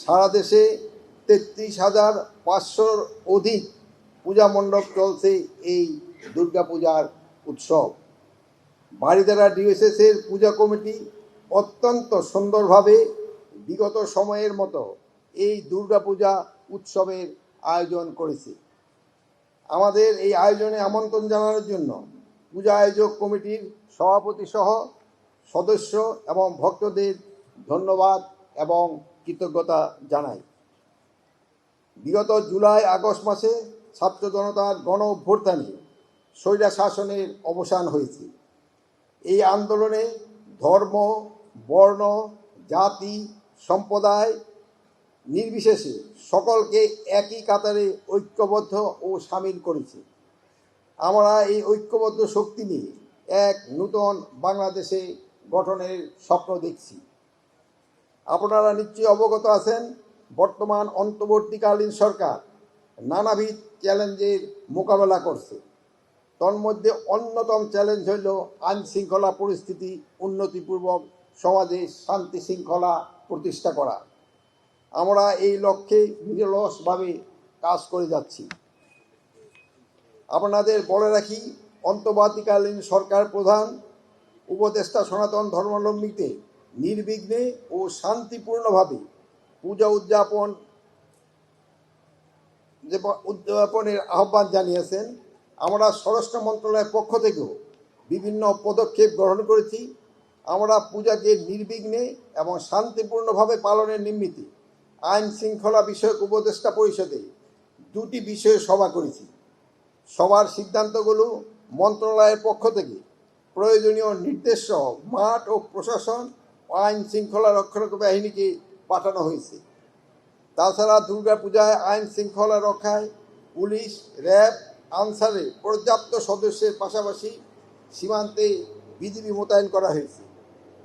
সারা দেশে 33,500-র অধিক পূজা মণ্ডপ চলছে এই দুর্গাপূজার উৎসব। বারিধারা ডিওএসএসের পূজা কমিটি অত্যন্ত সুন্দরভাবে বিগত সময়ের মতো এই দুর্গাপূজা উৎসবের আয়োজন করেছে। আমাদের এই আয়োজনে আমন্ত্রণ জানানোর জন্য পূজা আয়োজক কমিটির সভাপতি সহ সদস্য এবং ভক্তদের ধন্যবাদ এবং কৃতজ্ঞতা জানাই। বিগত জুলাই আগস্ট মাসে ছাত্র জনতার গণ অভ্যুত্থানে স্বৈরা শাসনের অবসান হয়েছে। এই আন্দোলনে ধর্ম, বর্ণ, জাতি, সম্প্রদায় নির্বিশেষে সকলকে একই কাতারে ঐক্যবদ্ধ ও সামিল করেছে। আমরা এই ঐক্যবদ্ধ শক্তি নিয়ে এক নূতন বাংলাদেশে গঠনের স্বপ্ন দেখছি। আপনারা নিশ্চয়ই অবগত আছেন, বর্তমান অন্তর্বর্তীকালীন সরকার নানাবিধ চ্যালেঞ্জের মোকাবেলা করছে। তন্মধ্যে অন্যতম চ্যালেঞ্জ হইল আইন শৃঙ্খলা পরিস্থিতি উন্নতিপূর্বক সমাজে শান্তি শৃঙ্খলা প্রতিষ্ঠা করা। আমরা এই লক্ষ্যে নিরলসভাবে কাজ করে যাচ্ছি। আপনাদের বলে রাখি, অন্তর্বর্তীকালীন সরকার প্রধান উপদেষ্টা সনাতন ধর্মাবলম্বীতে নির্বিঘ্নে ও শান্তিপূর্ণভাবে পূজা উদযাপনের আহ্বান জানিয়েছেন। আমরা স্বরাষ্ট্র মন্ত্রণালয়ের পক্ষ থেকেও বিভিন্ন পদক্ষেপ গ্রহণ করেছি। আমরা পূজাকে নির্বিঘ্নে এবং শান্তিপূর্ণভাবে পালনের নিমিত্তে আইন শৃঙ্খলা বিষয়ক উপদেষ্টা পরিষদে 2টি বিষয়ে সভা করেছি। সভার সিদ্ধান্তগুলো মন্ত্রণালয়ের পক্ষ থেকে প্রয়োজনীয় নির্দেশ সহ মাঠ ও প্রশাসন ও আইন শৃঙ্খলা রক্ষারক্ষী বাহিনীকে পাঠানো হয়েছে। তাছাড়া দুর্গাপূজায় আইন শৃঙ্খলা রক্ষায় পুলিশ, র্যাব, আনসারে পর্যাপ্ত সদস্যের পাশাপাশি সীমান্তে বিজিবি মোতায়েন করা হয়েছে।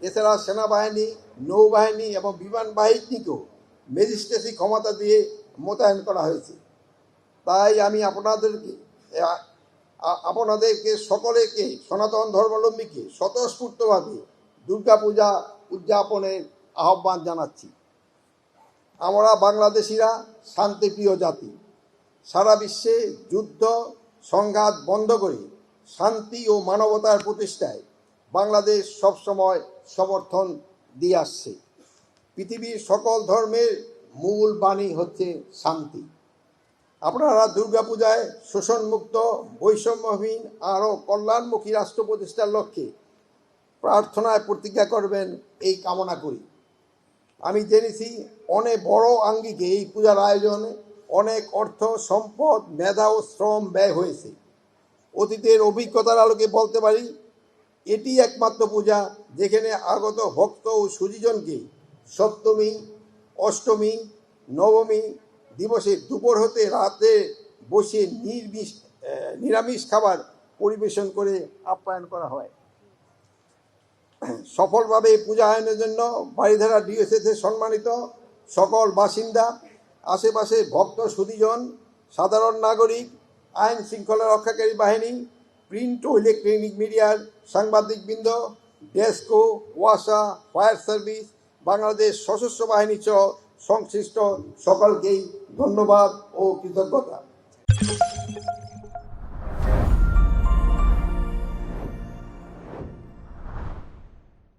এছাড়া সেনাবাহিনী, নৌবাহিনী এবং বিমান বাহিনীকেও ম্যাজিস্ট্রেসি ক্ষমতা দিয়ে মোতায়েন করা হয়েছে। তাই আমি আপনাদেরকে সকলকে, সনাতন ধর্মাবলম্বীকে স্বতঃস্ফূর্তভাবে দুর্গাপূজা উদযাপনের আহ্বান জানাচ্ছি। আমরা বাংলাদেশিরা শান্তিপ্রিয় জাতি। সারা বিশ্বে যুদ্ধ সংঘাত বন্ধ করে শান্তি ও মানবতার প্রতিষ্ঠায় বাংলাদেশ সবসময় সমর্থন দিয়ে আসছে। পৃথিবীর সকল ধর্মের মূল বাণী হচ্ছে শান্তি। আপনারা দুর্গাপূজায় শোষণমুক্ত, বৈষম্যহীন আরও কল্যাণমুখী রাষ্ট্র প্রতিষ্ঠার লক্ষ্যে প্রার্থনায় প্রতিজ্ঞা করবেন, এই কামনা করি। আমি জেনেছি অনেক বড় আঙ্গিকে এই পূজার আয়োজনে অনেক অর্থ, সম্পদ, মেধা ও শ্রম ব্যয় হয়েছে। অতীতের অভিজ্ঞতার আলোকে বলতে পারি, এটি একমাত্র পূজা যেখানে আগত ভক্ত ও সুজীজনকে সপ্তমী, অষ্টমী, নবমী দিবসে দুপুর হতে রাতে বসে নিরামিষ খাবার পরিবেশন করে আপ্যায়ন করা হয়। সফলভাবে পূজা আয়োজনের জন্য বারিধারা ডিওএসএসের সম্মানিত সকল বাসিন্দা, আশেপাশে ভক্ত সুধীজন, সাধারণ নাগরিক, আইন শৃঙ্খলা রক্ষাকারী বাহিনী, প্রিন্ট ও ইলেকট্রনিক মিডিয়ার সাংবাদিকবৃন্দ, ডেস্কো, ওয়াসা, ফায়ার সার্ভিস, বাংলাদেশ সশস্ত্র বাহিনী সহ সংশ্লিষ্ট সকলকেই ধন্যবাদ ও কৃতজ্ঞতা।